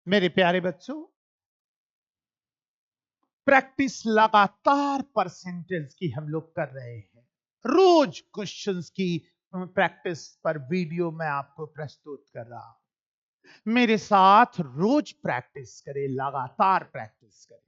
मेरे प्यारे बच्चों, प्रैक्टिस लगातार परसेंटेज की हम लोग कर रहे हैं। रोज क्वेश्चंस की प्रैक्टिस पर वीडियो मैं आपको प्रस्तुत कर रहा हूं। मेरे साथ रोज प्रैक्टिस करें, लगातार प्रैक्टिस करें।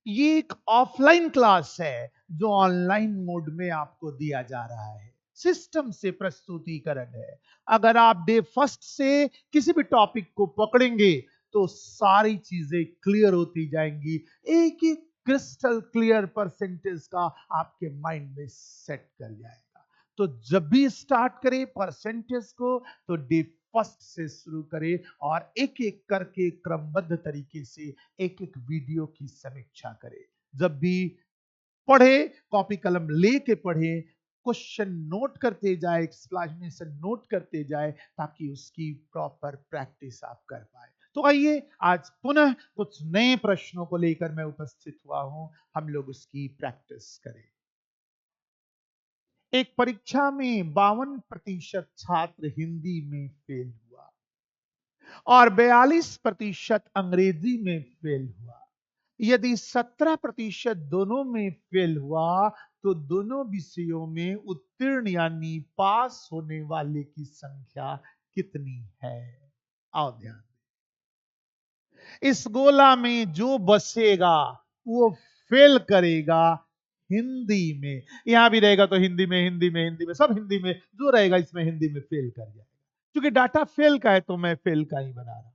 ये एक ऑफलाइन क्लास है जो ऑनलाइन मोड में आपको दिया जा रहा है। सिस्टम से प्रस्तुतिकरण है। अगर आप डे फर्स्ट से किसी भी टॉपिक को पकड़ेंगे तो सारी चीजें क्लियर होती जाएंगी। एक एक क्रिस्टल क्लियर परसेंटेज का आपके माइंड में सेट कर जाएगा। तो जब भी स्टार्ट करें परसेंटेज को तो डे फर्स्ट से शुरू करें और एक एक करके क्रमबद्ध तरीके से एक एक वीडियो की समीक्षा करें। जब भी पढ़े कॉपी कलम लेके पढ़े, क्वेश्चन नोट करते जाए, एक्सप्लेनेशन नोट करते जाए ताकि उसकी प्रॉपर प्रैक्टिस आप कर पाए। तो आइए आज पुनः कुछ नए प्रश्नों को लेकर मैं उपस्थित हुआ हूं, हम लोग उसकी प्रैक्टिस करें। एक परीक्षा में 52% छात्र हिंदी में फेल हुआ और 42% अंग्रेजी में फेल हुआ। यदि 17% दोनों में फेल हुआ तो दोनों विषयों में उत्तीर्ण यानी पास होने वाले की संख्या कितनी है? आओ ध्यान। इस गोला में जो बसेगा वो फेल करेगा हिंदी में। यहां भी रहेगा तो हिंदी में, हिंदी में, हिंदी में, सब हिंदी में, जो रहेगा इसमें हिंदी में फेल कर जाएगा। क्योंकि डाटा फेल का है तो मैं फेल का ही बना रहा हूं।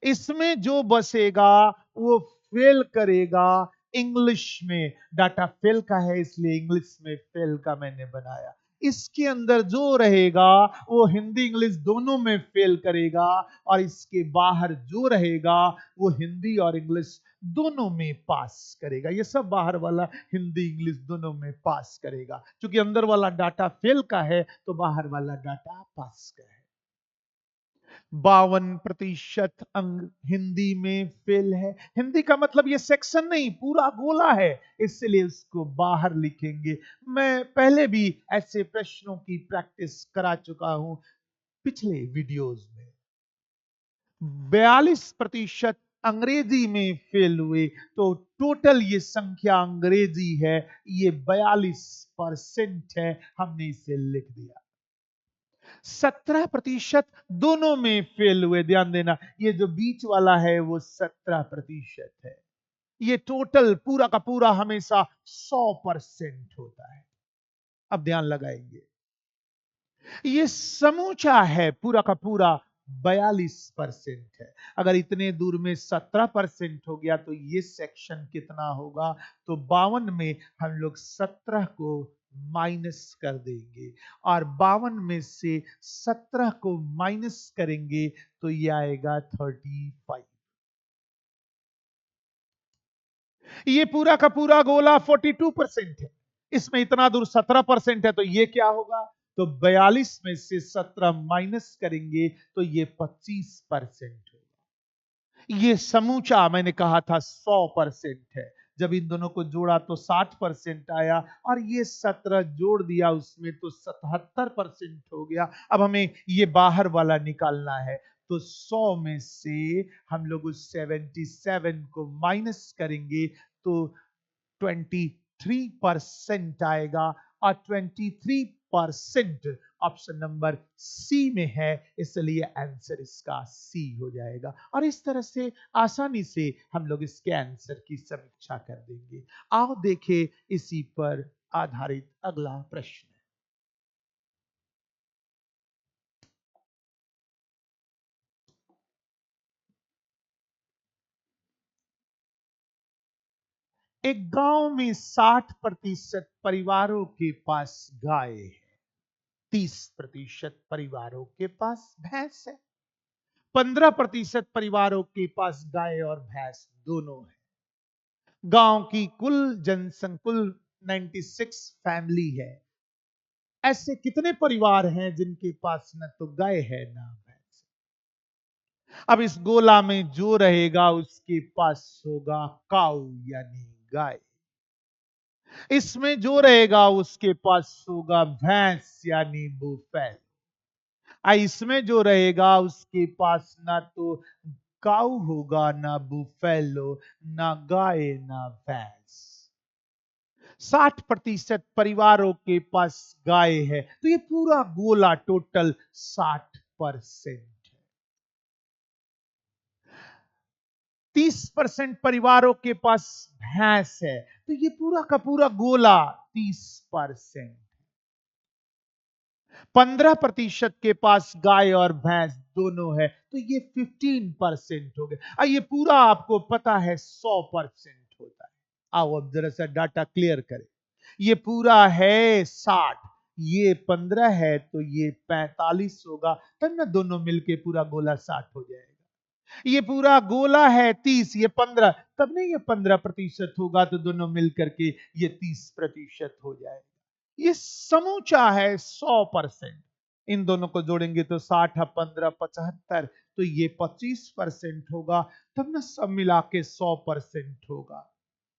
इसमें जो बसेगा वो फेल करेगा इंग्लिश में। डाटा फेल का है इसलिए इंग्लिश में फेल का मैंने बनाया। इसके अंदर जो रहेगा वो हिंदी इंग्लिश दोनों में फेल करेगा और इसके बाहर जो रहेगा वो हिंदी और इंग्लिश दोनों में पास करेगा। ये सब बाहर वाला हिंदी इंग्लिश दोनों में पास करेगा। क्योंकि अंदर वाला डाटा फेल का है तो बाहर वाला डाटा पास का है। 52% अंग हिंदी में फेल है। हिंदी का मतलब ये सेक्शन नहीं, पूरा गोला है, इसलिए इसको बाहर लिखेंगे। मैं पहले भी ऐसे प्रश्नों की प्रैक्टिस करा चुका हूं पिछले वीडियोस में। 42% अंग्रेजी में फेल हुए तो टोटल ये संख्या अंग्रेजी है, ये 42% है, हमने इसे लिख दिया। 17% दोनों में फेल हुए। ध्यान देना, ये जो बीच वाला है वो 17% है। ये टोटल पूरा का पूरा हमेशा 100% होता है। अब ध्यान लगाएंगे, ये समूचा है पूरा का पूरा 42% है। अगर इतने दूर में 17% हो गया तो ये सेक्शन कितना होगा? तो 52 में हम लोग 17 को माइनस कर देंगे और 52 में से 17 को माइनस करेंगे तो ये आएगा 35। ये पूरा का पूरा गोला 42% है। इसमें इतना दूर 17% है तो ये क्या होगा? तो 42 में से 17 माइनस करेंगे तो ये 25% होगा। ये समूचा मैंने कहा था 100% है। जब इन दोनों को जोड़ा तो 60% आया और ये 17 जोड़ दिया उसमें तो 77% हो गया। अब हमें ये बाहर वाला निकालना है तो 100 में से हम लोग उस 77 को माइनस करेंगे तो 23% आएगा और 23% ऑप्शन नंबर सी में है, इसलिए आंसर इसका सी हो जाएगा। और इस तरह से आसानी से हम लोग इसके आंसर की समीक्षा कर देंगे। आओ देखें इसी पर आधारित अगला प्रश्न। एक गांव में 60% परिवारों के पास गाय है, 30% परिवारों के पास भैंस है, 15% परिवारों के पास गाय और भैंस दोनों है। गांव की कुल जनसंख्या कुल 96 फैमिली है। ऐसे कितने परिवार हैं जिनके पास न तो गाय है ना भैंस? अब इस गोला में जो रहेगा उसके पास होगा काऊ यानी गाय। इसमें जो रहेगा उसके पास होगा भैंस यानी बुफैल। इसमें जो रहेगा उसके पास ना तो काऊ होगा, ना बुफेलो, ना गाय, ना भैंस। 60% परिवारों के पास गाय है, तो ये पूरा गोला टोटल 60%। 30% परिवारों के पास भैंस है, तो ये पूरा का पूरा गोला 30%। 15% के पास गाय और भैंस दोनों है, तो ये 15% हो गया। ये पूरा आपको पता है 100% होता है। आओ अब जरा सा डाटा क्लियर करें। ये पूरा है 60, ये 15 है, तो ये 45 होगा, तब ना दोनों मिलके पूरा गोला 60 हो जाएगा। ये पूरा गोला है 30, ये 15, तब नहीं ये 15% होगा, तो दोनों मिलकर के ये 30% हो जाएगा। ये समूचा है 100%। इन दोनों को जोड़ेंगे तो 60, 15, 75, तो ये 25% होगा, तब ना सब मिला के 100% होगा।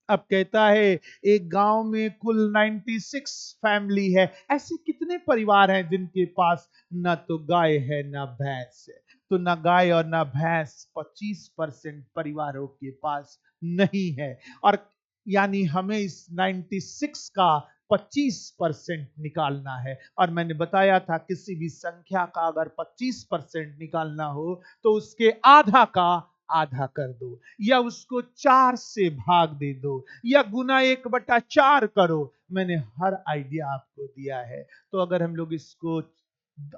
अब कहता है एक गांव में कुल 96 फैमिली है। ऐसे कितने परिवार हैं जिनके पास ना तो गाय है ना भैंस है? तो ना गाय और ना भैंस 25% परिवारों के पास नहीं है। और यानी हमें इस 96 का 25% निकालना है। और मैंने बताया था किसी भी संख्या का अगर 25% निकालना हो तो उसके आधा का आधा कर दो, या उसको 4 से भाग दे दो, या गुना 1/4 करो। मैंने हर आइडिया आपको दिया है। तो अगर हम लोग इसको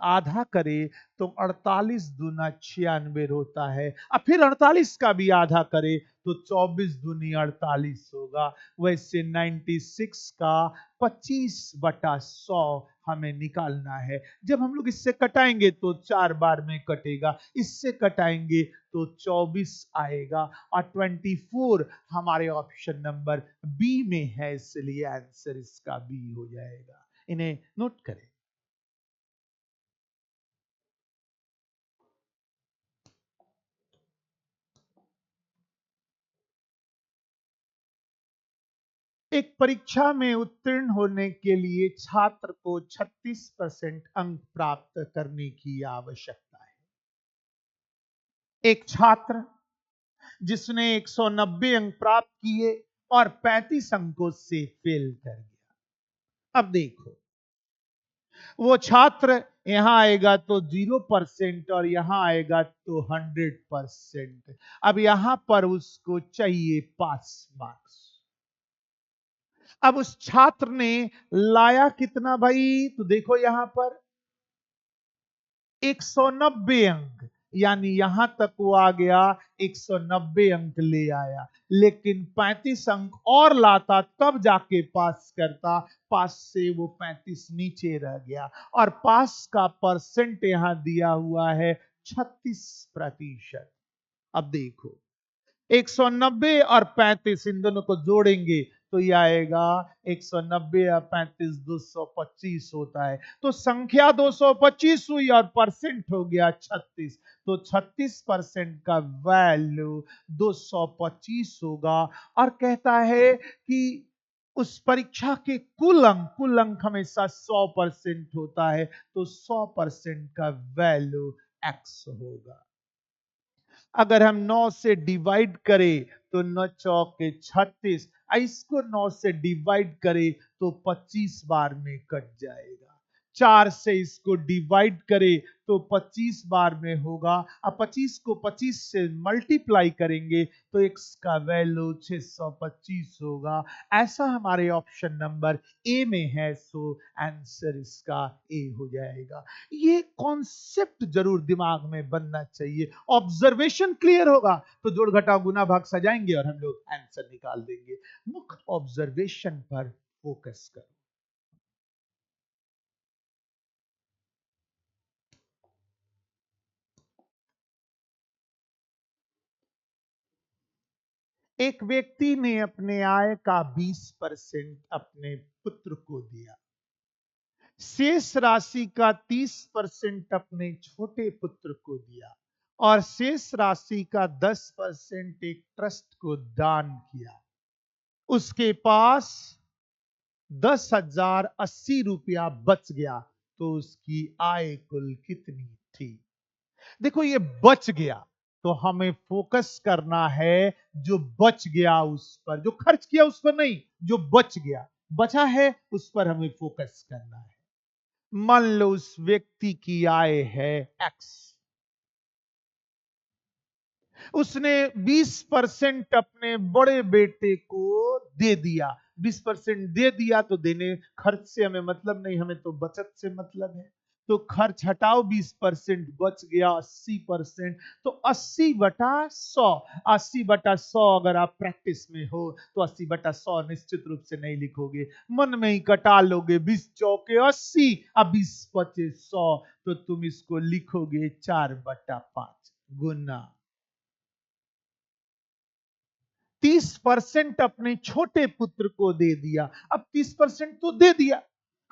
आधा करें तो 48 दूना 96 होता है। अब फिर 48 का भी आधा करें तो 24 दूनी 48 होगा। वैसे 96 का 25/100 हमें निकालना है। जब हम लोग इससे कटाएंगे तो 4 बार में कटेगा, इससे कटाएंगे तो 24 आएगा, और 24 हमारे ऑप्शन नंबर बी में है, इसलिए आंसर इसका बी हो जाएगा। इन्हें नोट करें। एक परीक्षा में उत्तीर्ण होने के लिए छात्र को 36% अंक प्राप्त करने की आवश्यकता है। एक छात्र जिसने 190 अंक प्राप्त किए और 35 अंकों से फेल कर गया। अब देखो, वो छात्र यहां आएगा तो 0% और यहां आएगा तो 100%। अब यहां पर उसको चाहिए पास मार्क्स। अब उस छात्र ने लाया कितना भाई? तो देखो यहां पर 190 अंक, यानी यहां तक वो आ गया, 190 अंक ले आया। लेकिन 35 अंक और लाता तब जाके पास करता। पास से वो 35 नीचे रह गया, और पास का परसेंट यहां दिया हुआ है 36%। अब देखो, 190 और 35 इन दोनों को जोड़ेंगे तो यह आएगा 190 या 35 225 होता है। तो संख्या 225 हुई और परसेंट हो गया 36। तो 36% का वैल्यू 225 होगा। और कहता है कि उस परीक्षा के कुल अंक हमेशा 100% होता है, तो 100% का वैल्यू x होगा। अगर हम 9 से डिवाइड करें तो 9 चौके 36, इसको 9 से डिवाइड करें तो 25 बार में कट जाएगा। 4 से इसको डिवाइड करें तो 25 बार में होगा। अब 25 को 25 से मल्टीप्लाई करेंगे तो x का वैल्यू 625 होगा। ऐसा हमारे ऑप्शन नंबर ए में है, सो आंसर इसका ए हो जाएगा। ये कॉन्सेप्ट जरूर दिमाग में बनना चाहिए। ऑब्जर्वेशन क्लियर होगा तो जोड़ घटाव गुना भाग सजाएंगे और हम लोग आंसर निकाल देंगे। मुख्य ऑब्जर्वेशन पर फोकस करो। एक व्यक्ति ने अपने आय का 20% अपने पुत्र को दिया। शेष राशि का 30% अपने छोटे पुत्र को दिया, और शेष राशि का 10% एक ट्रस्ट को दान किया। उसके पास 10,080 रुपया बच गया, तो उसकी आय कुल कितनी थी? देखो, ये बच गया, तो हमें फोकस करना है जो बच गया उस पर, जो खर्च किया उस पर नहीं, जो बच गया, बचा है उस पर हमें फोकस करना है। मान लो उस व्यक्ति की आय है एक्स, उसने 20% अपने बड़े बेटे को दे दिया। 20% दे दिया तो देने, खर्च से हमें मतलब नहीं, हमें तो बचत से मतलब है। तो खर्च हटाओ, 20% बच गया 80%। तो 80/100, 80/100 अगर आप प्रैक्टिस में हो तो 80/100 निश्चित रूप से नहीं लिखोगे, मन में ही कटा लोगे। 20 चौके 80 और 20 पचे 100, तो तुम इसको लिखोगे 4/5 गुना। 30% अपने छोटे पुत्र को दे दिया। अब 30% तो दे दिया,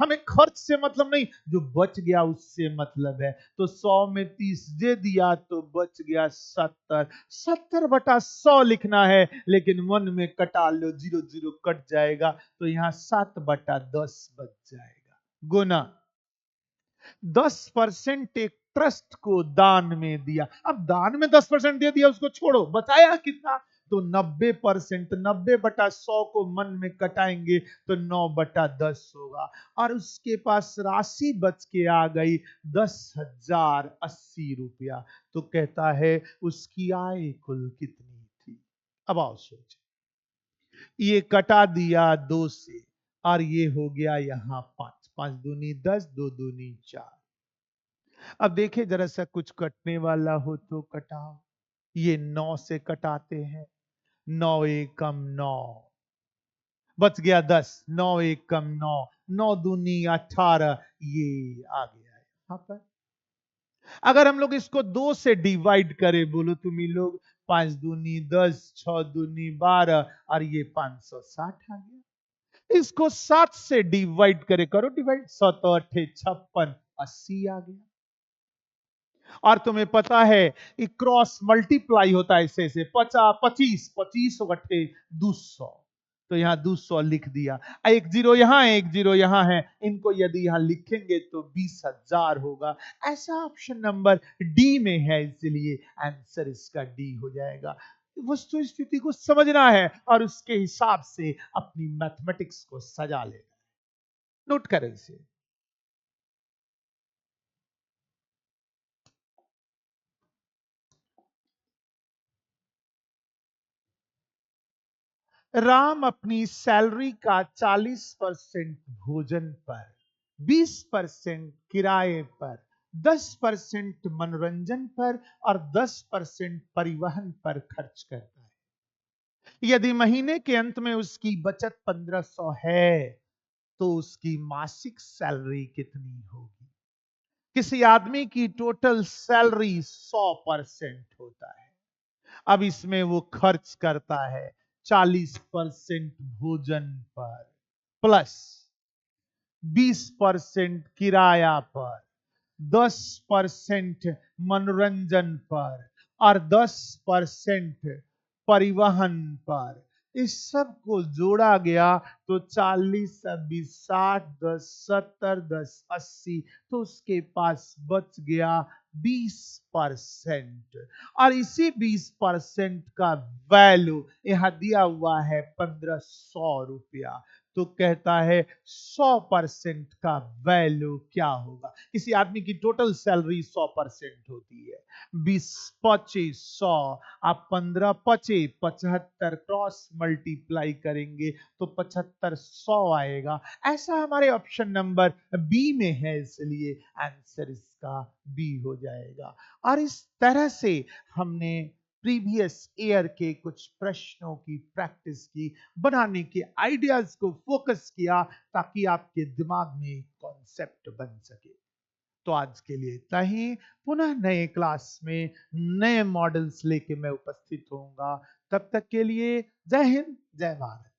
हमें खर्च से मतलब नहीं, जो बच गया उससे मतलब है। तो 100 में 30 दे दिया तो बच गया 70। 70/100 लिखना है, लेकिन मन में कटा लो, 0 0 कट जाएगा, तो यहां 7/10 बच जाएगा गुना। 10% एक ट्रस्ट को दान में दिया। अब दान में 10% दे दिया, उसको छोड़ो, बचाया कितना? तो 90%। 90/100 को मन में कटाएंगे तो 9/10 होगा, और उसके पास राशि बच के आ गई 10,080 रुपया। तो कहता है उसकी आय कुल कितनी थी? अब आओ सोच, ये कटा दिया 2 से, और ये हो गया यहां 5। 5 दूनी 10, 2 दूनी 4। अब देखिए जरा सा, कुछ कटने वाला हो तो कटाओ। ये 9 से कटाते हैं, 9 एकम 9, बच गया 10। 9 एकम 9, 9 दूनी 18, ये आ गया है यहां पर। अगर हम लोग इसको 2 से डिवाइड करें, बोलो तुम ही लोग, 5 दूनी 10, 6 दूनी 12, और ये 560 आ गया। इसको 7 से डिवाइड करे, करो डिवाइड, 7 8 56, 80 आ गया। और तुम्हें पता है कि क्रॉस मल्टीप्लाई होता है ऐसे ऐसे, 25 25 बटे 200, तो यहां 200 लिख दिया। एक जीरो यहां है, एक जीरो यहां है, इनको यदि यहां लिखेंगे तो 20,000 होगा। ऐसा ऑप्शन नंबर डी में है, इसलिए आंसर इसका डी हो जाएगा। वस्तु स्थिति को समझना है और उसके हिसाब से अपनी मैथमेटिक्स को सजा लेना। नोट करें इसे। राम अपनी सैलरी का 40% भोजन पर, 20% किराए पर, 10% मनोरंजन पर और 10% परिवहन पर खर्च करता है। यदि महीने के अंत में उसकी बचत 1500 है, तो उसकी मासिक सैलरी कितनी होगी? किसी आदमी की टोटल सैलरी 100% होता है। अब इसमें वो खर्च करता है 40% भोजन पर, प्लस 20% किराया पर, 10% मनोरंजन पर और 10% परिवहन पर। इस सब को जोड़ा गया तो 40 20 60, 10 70, 10 80, तो उसके पास बच गया 20%। और इसी 20% का वैल्यू यहां दिया हुआ है 1500 रुपया। तो कहता है 100% का वैल्यू क्या होगा? किसी आदमी की टोटल सैलरी 100% होती है। 20 पचे 100, आप 15 पचे 75, क्रॉस मल्टीप्लाई करेंगे तो 75 100 आएगा। ऐसा हमारे ऑप्शन नंबर बी में है, इसलिए आंसर इसका बी हो जाएगा। और इस तरह से हमने प्रीवियस ईयर के कुछ प्रश्नों की प्रैक्टिस की, बनाने के आइडियाज को फोकस किया, ताकि आपके दिमाग में कॉन्सेप्ट बन सके। तो आज के लिए इतना ही। पुनः नए क्लास में नए मॉडल्स लेके मैं उपस्थित होऊंगा। तब तक के लिए जय हिंद, जय भारत।